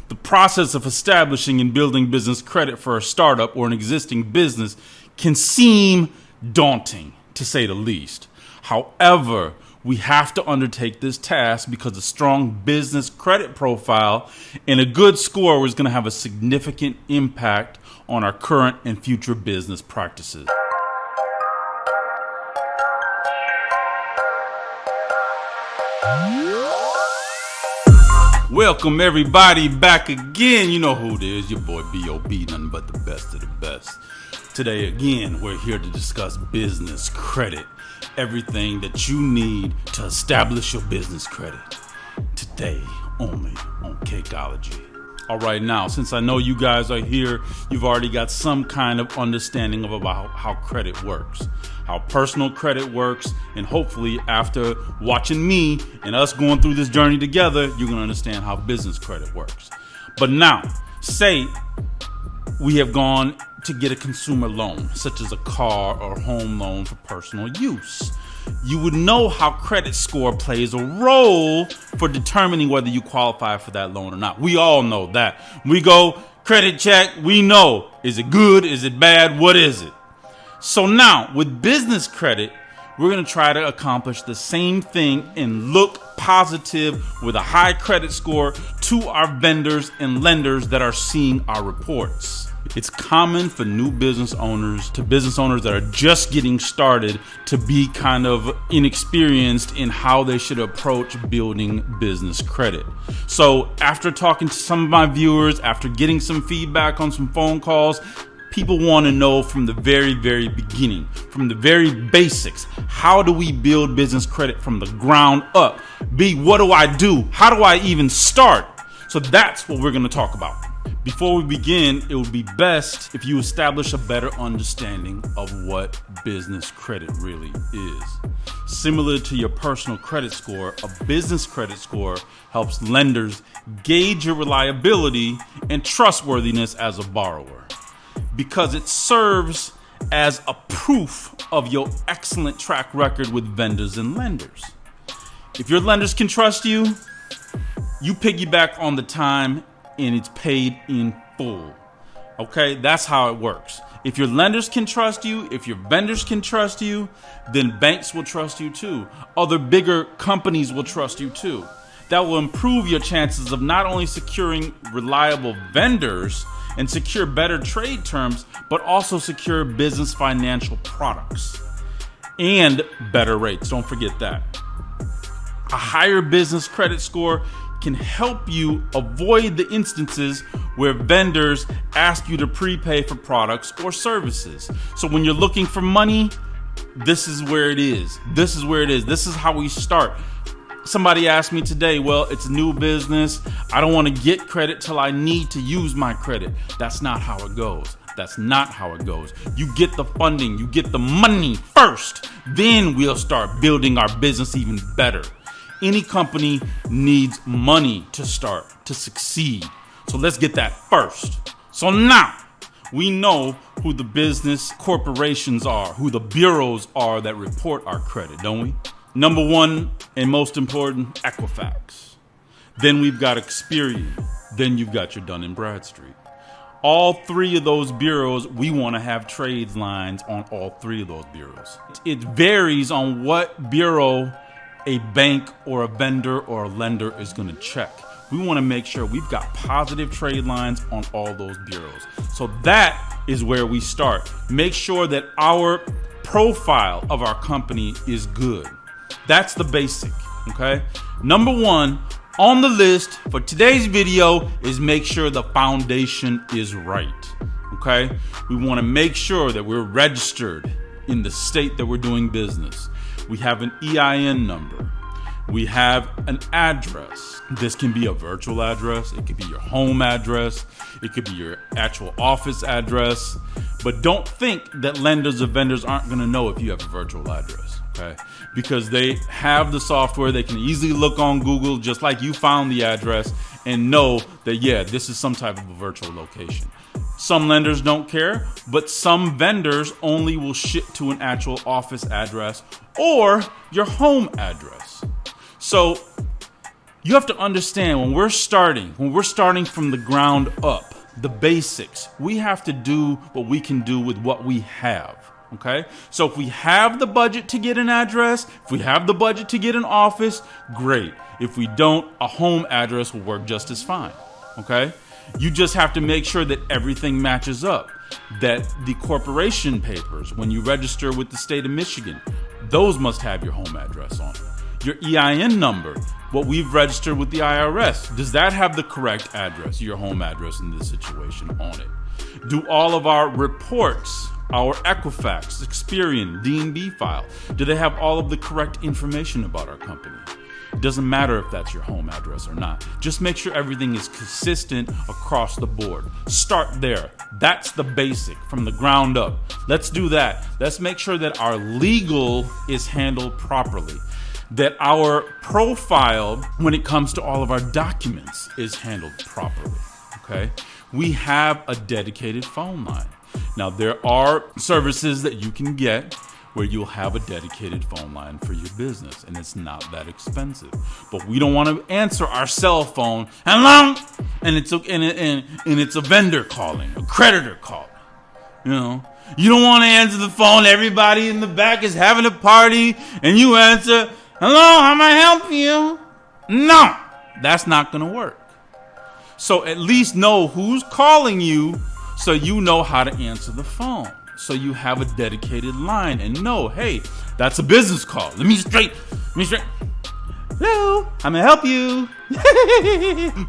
The process of establishing and building business credit for a startup or an existing business can seem daunting, to say the least. However, we have to undertake this task because a strong business credit profile and a good score is going to have a significant impact on our current and future business practices. Welcome everybody back again. You know who it is, your boy B.O.B., nothing but the best of the best. Today again, we're here to discuss business credit. Everything that you need to establish your business credit. Today, only on Cakeology. All right, now, since I know you guys are here, you've already got some kind of understanding of about how credit works, how personal credit works, and hopefully after watching me and us going through this journey together, you're gonna understand how business credit works. But now, say we have gone to get a consumer loan, such as a car or home loan for personal use. You would know how credit score plays a role for determining whether you qualify for that loan or not. We all know that. We go credit check, we know, is it good, is it bad, what is it? So now with business credit, we're going to try to accomplish the same thing and look positive with a high credit score to our vendors and lenders that are seeing our reports. It's common for new business owners to business owners that are just getting started to be kind of inexperienced in how they should approach building business credit. So after talking to some of my viewers, after getting some feedback on some phone calls, people want to know from the very, very beginning, from the very basics, how do we build business credit from the ground up? B, what do I do? How do I even start? So that's what we're going to talk about. Before we begin, it would be best if you establish a better understanding of what business credit really is. Similar to your personal credit score, a business credit score helps lenders gauge your reliability and trustworthiness as a borrower, because it serves as a proof of your excellent track record with vendors and lenders. If your lenders can trust you, you piggyback on the time and it's paid in full. Okay, that's how it works. If your lenders can trust you, if your vendors can trust you, then banks will trust you too. Other bigger companies will trust you too. That will improve your chances of not only securing reliable vendors and secure better trade terms, but also secure business financial products and better rates. Don't forget that. A higher business credit score can help you avoid the instances where vendors ask you to prepay for products or services. So when you're looking for money, this is where it is. This is where it is. This is how we start. Somebody asked me today, well, it's a new business. I don't want to get credit till I need to use my credit. That's not how it goes. That's not how it goes. You get the funding, you get the money first, then we'll start building our business even better. Any company needs money to start, to succeed. So let's get that first. So now we know who the business corporations are, who the bureaus are that report our credit, don't we? Number one and most important, Equifax. Then we've got Experian. Then you've got your Dun & Bradstreet. All three of those bureaus, we want to have trades lines on all three of those bureaus. It varies on what bureau a bank or a vendor or a lender is going to check. We want to make sure we've got positive trade lines on all those bureaus. So that is where we start. Make sure that our profile of our company is good. That's the basic, okay? Number one on the list for today's video is make sure the foundation is right, okay? We want to make sure that we're registered in the state that we're doing business. We have an EIN number. We have an address. This can be a virtual address. It could be your home address. It could be your actual office address. But don't think that lenders or vendors aren't going to know if you have a virtual address, okay? Because they have the software. They can easily look on Google just like you found the address and know that, yeah, this is some type of a virtual location. Some lenders don't care, but some vendors only will ship to an actual office address or your home address. So You have to understand when we're starting from the ground up, the basics, we have to do what we can do with what we have. Okay? So if we have the budget to get an address, if we have the budget to get an office, great. If we don't, a home address will work just as fine. Okay? You just have to make sure that everything matches up. That the corporation papers, when you register with the state of Michigan, those must have your home address on it. Your EIN number, what we've registered with the IRS, does that have the correct address, your home address in this situation on it? Do all of our reports, our Equifax, Experian, D&B file, do they have all of the correct information about our company? It doesn't matter if that's your home address or not. Just make sure everything is consistent across the board. Start there. That's the basic from the ground up. Let's do that. Let's make sure that our legal is handled properly. That our profile, when it comes to all of our documents, is handled properly. Okay? We have a dedicated phone line. Now, there are services that you can get where you'll have a dedicated phone line for your business, and it's not that expensive. But we don't want to answer our cell phone, hello, and it's a vendor calling, a creditor calling. You know, you don't want to answer the phone. Everybody in the back is having a party, and you answer, hello, how may I help you? No, that's not going to work. So at least know who's calling you, so you know how to answer the phone. So you have a dedicated line and know, hey, that's a business call. Let me straight. Hello, how may I help you?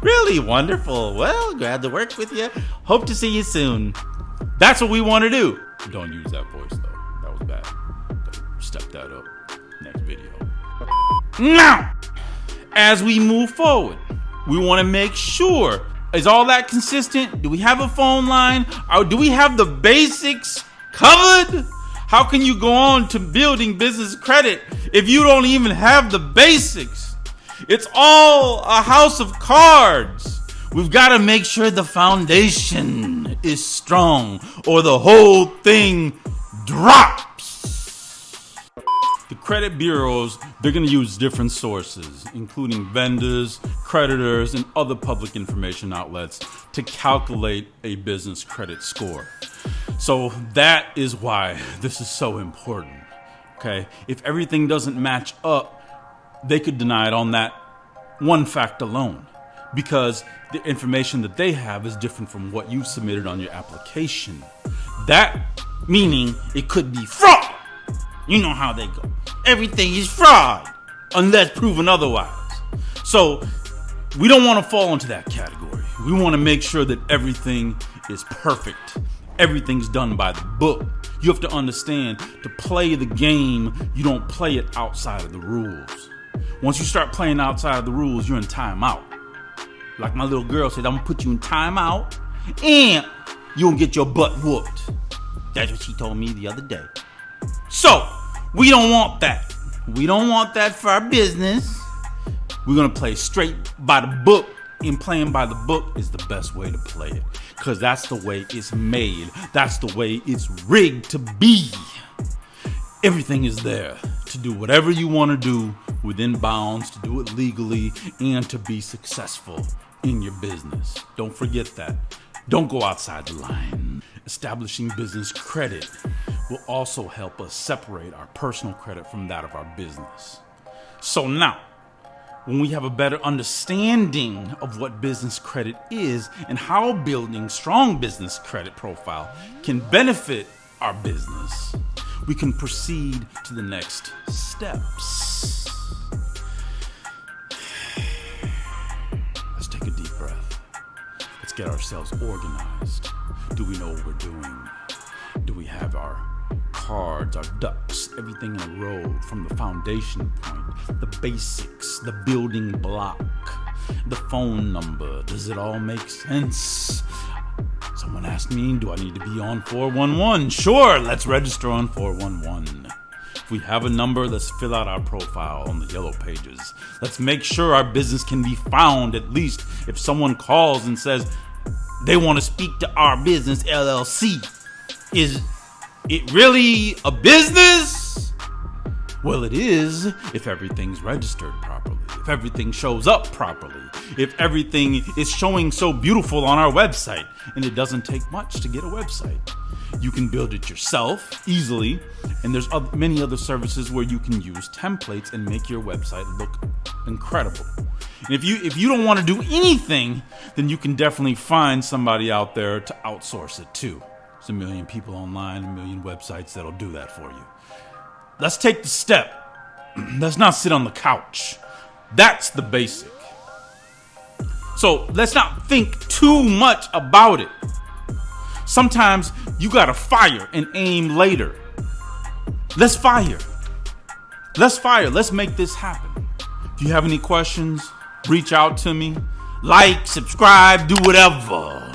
Really wonderful. Well, glad to work with you. Hope to see you soon. That's what we want to do. Don't use that voice though. That was bad. Step that up. Next video. Now, as we move forward, we want to make sure, is all that consistent? Do we have a phone line? Or do we have the basics covered? How can you go on to building business credit if you don't even have the basics? It's all a house of cards. We've got to make sure the foundation is strong or the whole thing drops. The credit bureaus, they're going to use different sources, including vendors, creditors, and other public information outlets to calculate a business credit score. So that is why this is so important. Okay? If everything doesn't match up, they could deny it on that one fact alone, because the information that they have is different from what you've submitted on your application. That meaning it could be fraud. You know how they go. Everything is fraud unless proven otherwise. So we don't want to fall into that category. We want to make sure that everything is perfect. Everything's done by the book. You have to understand, to play the game, you don't play it outside of the rules. Once you start playing outside of the rules, you're in timeout. Like my little girl said, I'm going to put you in timeout and you'll get your butt whooped. That's what she told me the other day. So, we don't want that. We don't want that for our business. We're going to play straight by the book, and playing by the book is the best way to play it, because that's the way it's made. That's the way it's rigged to be. Everything is there to do whatever you want to do within bounds, to do it legally, and to be successful in your business. Don't forget that. Don't go outside the line. Establishing business credit will also help us separate our personal credit from that of our business. So now, when we have a better understanding of what business credit is and how building strong business credit profile can benefit our business, we can proceed to the next steps. Let's take a deep breath. Let's get ourselves organized. Do we know what we're doing? Do we have our cards, our ducks, everything in a row, from the foundation point, the basics, the building block, the phone number? Does it all make sense? Someone asked me, do I need to be on 411? Sure, let's register on 411. If we have a number, let's fill out our profile on the yellow pages. Let's make sure our business can be found. At least if someone calls and says they want to speak to our business LLC, is it really a business? Well, it is if everything's registered properly, if everything shows up properly, if everything is showing so beautiful on our website. And it doesn't take much to get a website. You can build it yourself easily, and there's many other services where you can use templates and make your website look incredible. And if you don't want to do anything, then you can definitely find somebody out there to outsource it to. There's a million people online, a million websites that'll do that for you. Let's take the step. Let's not sit on the couch. That's the basic. So let's not think too much about it. Sometimes you gotta fire and aim later. Let's fire. Let's make this happen. If you have any questions, reach out to me. Like, subscribe, do whatever.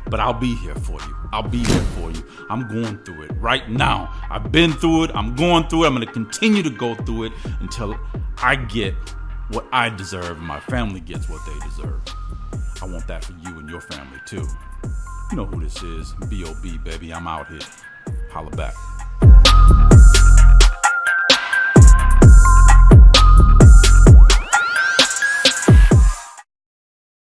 But I'll be here for you. I'm going through it right now. I've been through it. I'm going through it. I'm going to continue to go through it until I get what I deserve and my family gets what they deserve. I want that for you and your family too. You know who this is. B.O.B. baby. I'm out here. Holla back.